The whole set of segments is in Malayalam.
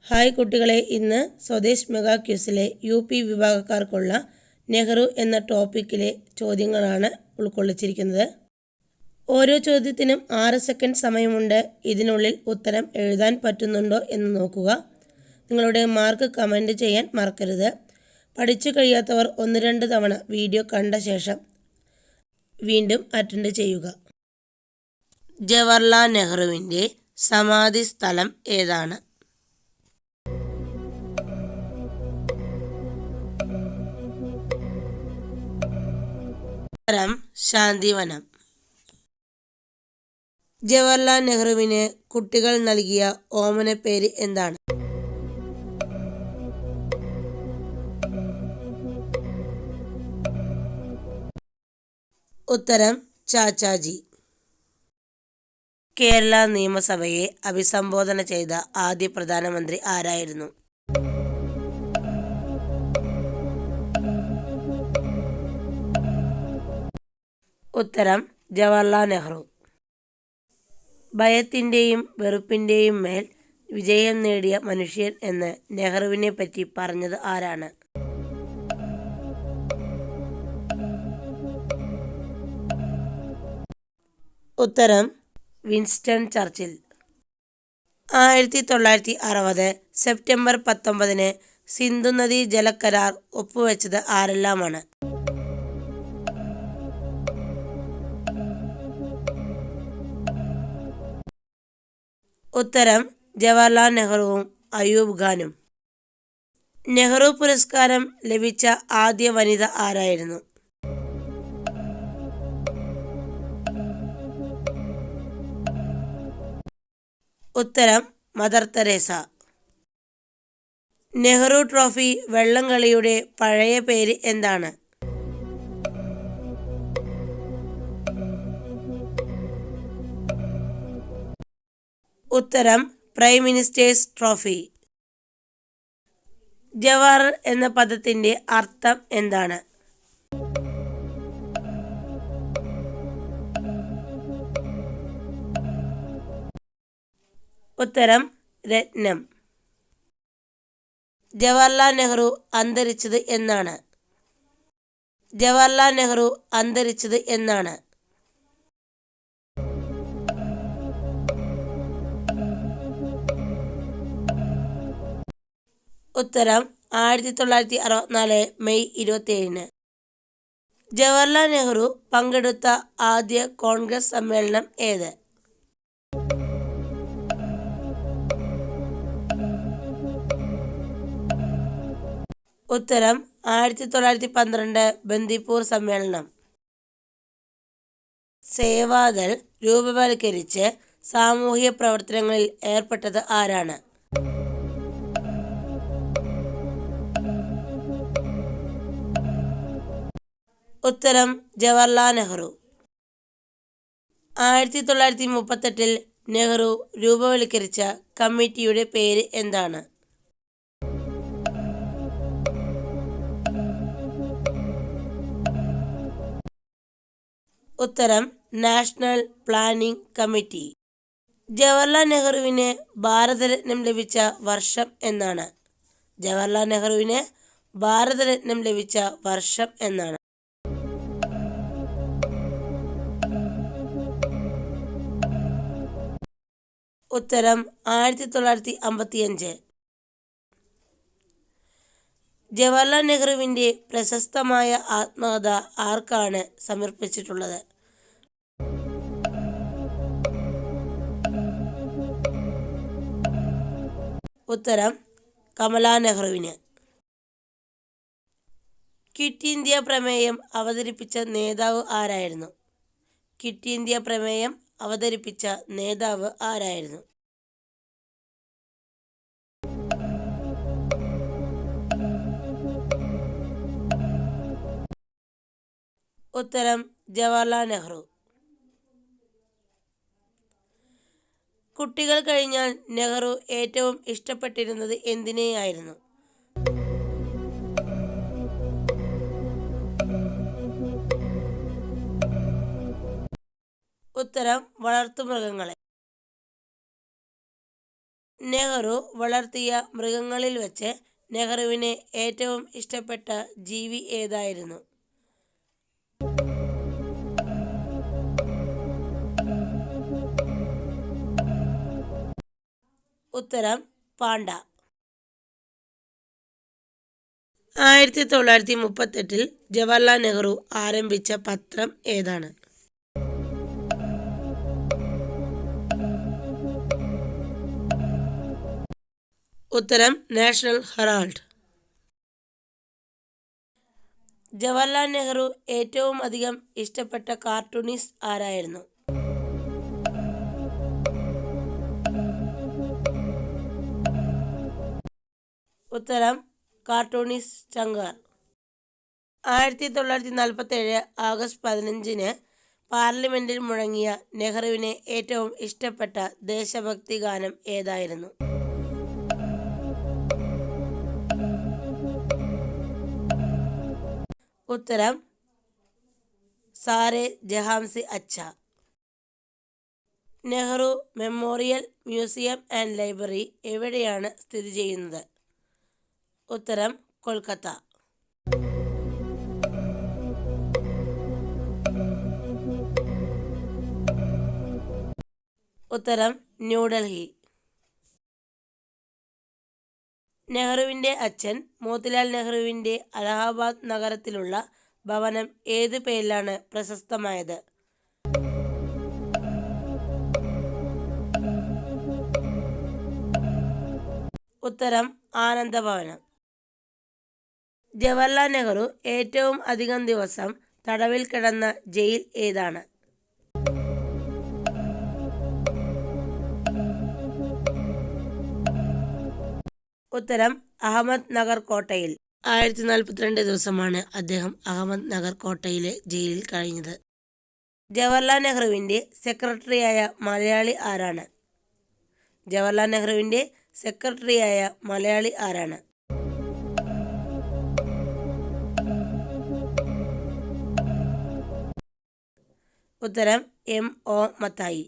ഹായ് കുട്ടികളെ, ഇന്ന് സ്വദേശ് മെഗാ ക്യൂസിലെ UP വിഭാഗക്കാർക്കുള്ള നെഹ്റു എന്ന ടോപ്പിക്കിലെ ചോദ്യങ്ങളാണ് ഉൾക്കൊള്ളിച്ചിരിക്കുന്നത്. ഓരോ ചോദ്യത്തിനും 6 സെക്കൻഡ് സമയമുണ്ട്. ഇതിനുള്ളിൽ ഉത്തരം എഴുതാൻ പറ്റുന്നുണ്ടോ എന്ന് നോക്കുക. നിങ്ങളുടെ മാർക്ക് കമൻറ്റ് ചെയ്യാൻ മറക്കരുത്. പഠിച്ചു കഴിയാത്തവർ 1-2 തവണ വീഡിയോ കണ്ട ശേഷം വീണ്ടും അറ്റൻഡ് ചെയ്യുക. ജവഹർലാൽ നെഹ്റുവിൻ്റെ സമാധി സ്ഥലം ഏതാണ്? ഉത്തരം ശാന്തിവനം. ജവഹർലാൽ നെഹ്റുവിന് കുട്ടികൾ നൽകിയ ഓമനപ്പേര് എന്താണ്? ഉത്തരം ചാച്ചാജി. കേരള നിയമസഭയെ അഭിസംബോധന ചെയ്ത ആദ്യ പ്രധാനമന്ത്രി ആരായിരുന്നു? ഉത്തരം ജവഹർലാൽ നെഹ്റു. ഭയത്തിൻ്റെയും വെറുപ്പിൻ്റെയും മേൽ വിജയം നേടിയ മനുഷ്യൻ എന്ന് നെഹ്റുവിനെ പറ്റി പറഞ്ഞത് ആരാണ്? ഉത്തരം വിൻസ്റ്റൺ ചർച്ചിൽ. 1960 സെപ്റ്റംബർ 19 സിന്ധു നദീ ജലക്കരാർ ഒപ്പുവെച്ചത് ആരെല്ലാമാണ്? ഉത്തരം ജവഹർലാൽ നെഹ്റുവും അയൂബ് ഖാനും. നെഹ്റു പുരസ്കാരം ലഭിച്ച ആദ്യ വനിത ആരായിരുന്നു? ഉത്തരം മദർ തെരേസ. നെഹ്റു ട്രോഫി വള്ളംകളിയുടെ പഴയ പേര് എന്താണ്? ഉത്തരം പ്രൈം മിനിസ്റ്റേഴ്സ് ട്രോഫി. ജവഹർ എന്ന പദത്തിൻ്റെ അർത്ഥം എന്താണ്? ഉത്തരം രത്നം. ജവഹർലാൽ നെഹ്റു അന്തരിച്ചത് എന്നാണ്? ജവഹർലാൽ നെഹ്റു അന്തരിച്ചത് എന്നാണ്? ഉത്തരം 1964 മെയ് 27. ജവഹർലാൽ നെഹ്റു പങ്കെടുത്ത ആദ്യ കോൺഗ്രസ് സമ്മേളനം ഏത്? ഉത്തരം 1912 ബന്ദിപ്പൂർ സമ്മേളനം. സേവാദൾ രൂപവൽക്കരിച്ച് സാമൂഹിക പ്രവർത്തനങ്ങളിൽ ഏർപ്പെട്ടത് ആരാണ്? ഉത്തരം ജവഹർലാൽ നെഹ്റു. 1938 നെഹ്റു രൂപവൽക്കരിച്ച കമ്മിറ്റിയുടെ പേര് എന്താണ്? ഉത്തരം നാഷണൽ പ്ലാനിംഗ് കമ്മിറ്റി. ജവഹർലാൽ നെഹ്റുവിന് ഭാരതരത്നം ലഭിച്ച വർഷം എന്നാണ്? ജവഹർലാൽ നെഹ്റുവിന് ഭാരതരത്നം ലഭിച്ച വർഷം എന്നാണ്? ഉത്തരം 1955. ജവഹർലാൽ നെഹ്റുവിൻ്റെ പ്രശസ്തമായ ആത്മകഥ ആർക്കാണ് സമർപ്പിച്ചിട്ടുള്ളത്? ഉത്തരം കമലാ നെഹ്റുവിന്. ക്വിറ്റ് ഇന്ത്യ പ്രമേയം അവതരിപ്പിച്ച നേതാവ് ആരായിരുന്നു? ക്വിറ്റ് ഇന്ത്യ പ്രമേയം അവതരിപ്പിച്ച നേതാവ് ആരായിരുന്നു? ഉത്തരം ജവഹർലാൽ നെഹ്റു. കുട്ടികൾ കഴിഞ്ഞാൽ നെഹ്റു ഏറ്റവും ഇഷ്ടപ്പെട്ടിരുന്നത് എന്തിനെയായിരുന്നു? ഉത്തരം വളർത്തുമൃഗങ്ങളെ. നെഹ്റു വളർത്തിയ മൃഗങ്ങളിൽ വെച്ച് നെഹ്റുവിന് ഏറ്റവും ഇഷ്ടപ്പെട്ട ജീവി ഏതായിരുന്നു? ഉത്തരം പാണ്ട. 1938 ജവഹർലാൽ നെഹ്റു ആരംഭിച്ച പത്രം ഏതാണ്? ഉത്തരം നാഷണൽ ഹെറാൾഡ്. ജവഹർലാൽ നെഹ്റു ഏറ്റവും അധികം ഇഷ്ടപ്പെട്ട കാർട്ടൂണിസ്റ്റ് ആരായിരുന്നു? ഉത്തരം കാർട്ടൂണിസ്റ്റ് ശങ്കർ. 1947 ആഗസ്റ്റ് 15 പാർലമെന്റിൽ മുഴങ്ങിയ നെഹ്റുവിന് ഏറ്റവും ഇഷ്ടപ്പെട്ട ദേശഭക്തി ഗാനം ഏതായിരുന്നു? ഉത്തരം സാരേ ജഹാംസെ അച്ഛ. Nehru memorial museum and library എവിടെയാണ് സ്ഥിതി ചെയ്യുന്നത്? ഉത്തരം കൊൽക്കത്ത. ഉത്തരം ന്യൂഡൽഹി. നെഹ്റുവിൻ്റെ അച്ഛൻ മോത്തിലാൽ നെഹ്റുവിൻ്റെ അലഹാബാദ് നഗരത്തിലുള്ള ഭവനം ഏതു പേരിലാണ് പ്രശസ്തമായത്? ഉത്തരം ആനന്ദഭവനം. ജവഹർലാൽ നെഹ്റു ഏറ്റവും അധികം ദിവസം തടവിൽ കിടന്ന ജയിൽ ഏതാണ്? ഉത്തരം അഹമ്മദ് നഗർ കോട്ടയിൽ. 1042 ദിവസമാണ് അദ്ദേഹം അഹമ്മദ് നഗർ കോട്ടയിലെ ജയിലിൽ കഴിഞ്ഞത്. ജവഹർലാൽ നെഹ്റുവിൻ്റെ സെക്രട്ടറിയായ മലയാളി ആരാണ്? ജവഹർലാൽ നെഹ്റുവിൻ്റെ സെക്രട്ടറിയായ മലയാളി ആരാണ്? ഉത്തരം M.O. മത്തായി.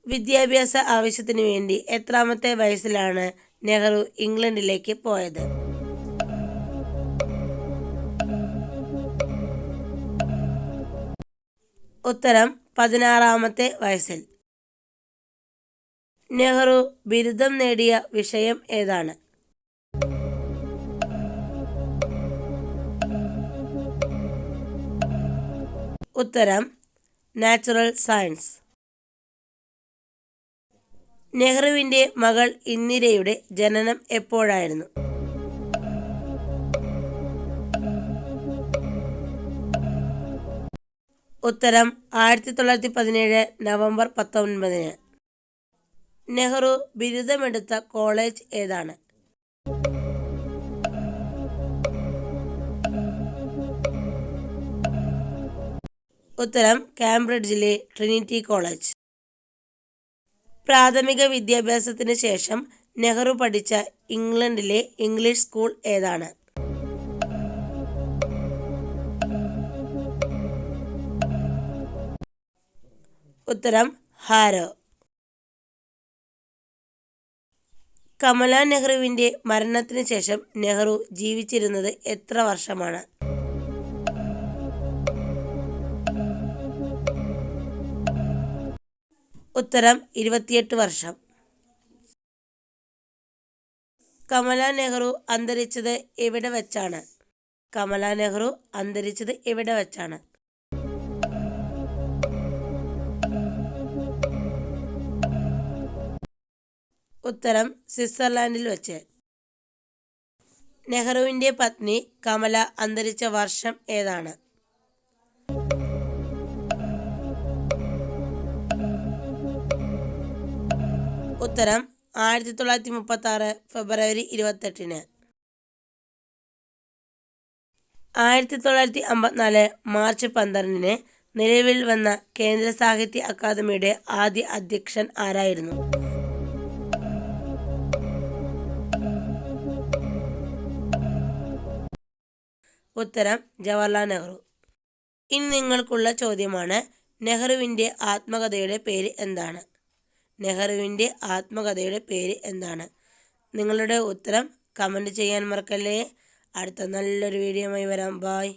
വിദ്യാഭ്യാസ ആവശ്യത്തിനു വേണ്ടി എത്രാമത്തെ വയസ്സിലാണ് നെഹ്റു ഇംഗ്ലണ്ടിലേക്ക് പോയത്? ഉത്തരം 16-ാമത്തെ വയസ്സിൽ. നെഹ്റു ബിരുദം നേടിയ വിഷയം ഏതാണ്? ഉത്തരം നാച്ചുറൽ സയൻസ്. നെഹ്റുവിൻ്റെ മകൾ ഇന്ദിരയുടെ ജനനം എപ്പോഴായിരുന്നു? ഉത്തരം 1917 നവംബർ 19. നെഹ്റു ബിരുദമെടുത്ത കോളേജ് ഏതാണ്? ഉത്തരം കാംബ്രിഡ്ജിലെ ട്രിനിറ്റി കോളേജ്. പ്രാഥമിക വിദ്യാഭ്യാസത്തിന് ശേഷം നെഹ്റു പഠിച്ച ഇംഗ്ലണ്ടിലെ ഇംഗ്ലീഷ് സ്കൂൾ ഏതാണ്? ഉത്തരം ഹാരോ. കമല നെഹ്റുവിൻ്റെ മരണത്തിന് ശേഷം നെഹ്റു ജീവിച്ചിരുന്നത് എത്ര വർഷമാണ്? ഉത്തരം 28 വർഷം. കമല നെഹ്റു അന്തരിച്ചത് എവിടെ വെച്ചാണ്? കമല നെഹ്റു അന്തരിച്ചത് എവിടെ വെച്ചാണ്? ഉത്തരം സ്വിറ്റ്സർലാൻഡിൽ വെച്ച്. നെഹ്റുവിൻ്റെ പത്നി കമല അന്തരിച്ച വർഷം ഏതാണ്? ഉത്തരം 1936 ഫെബ്രുവരി 28. 1954 മാർച്ച് 12 നിലവിൽ വന്ന കേന്ദ്ര സാഹിത്യ അക്കാദമിയുടെ ആദ്യ അധ്യക്ഷൻ ആരായിരുന്നു? ഉത്തരം ജവഹർലാൽ നെഹ്റു. ഇനി നിങ്ങൾക്കുള്ള ചോദ്യമാണ്, നെഹ്റുവിൻ്റെ ആത്മകഥയുടെ പേര് എന്താണ്? നെഹ്റുവിൻ്റെ ആത്മകഥയുടെ പേര് എന്താണ്? നിങ്ങളുടെ ഉത്തരം കമൻറ്റ് ചെയ്യാൻ മറക്കല്ലേ. അടുത്ത നല്ലൊരു വീഡിയോയുമായി വരാം. ബായ്.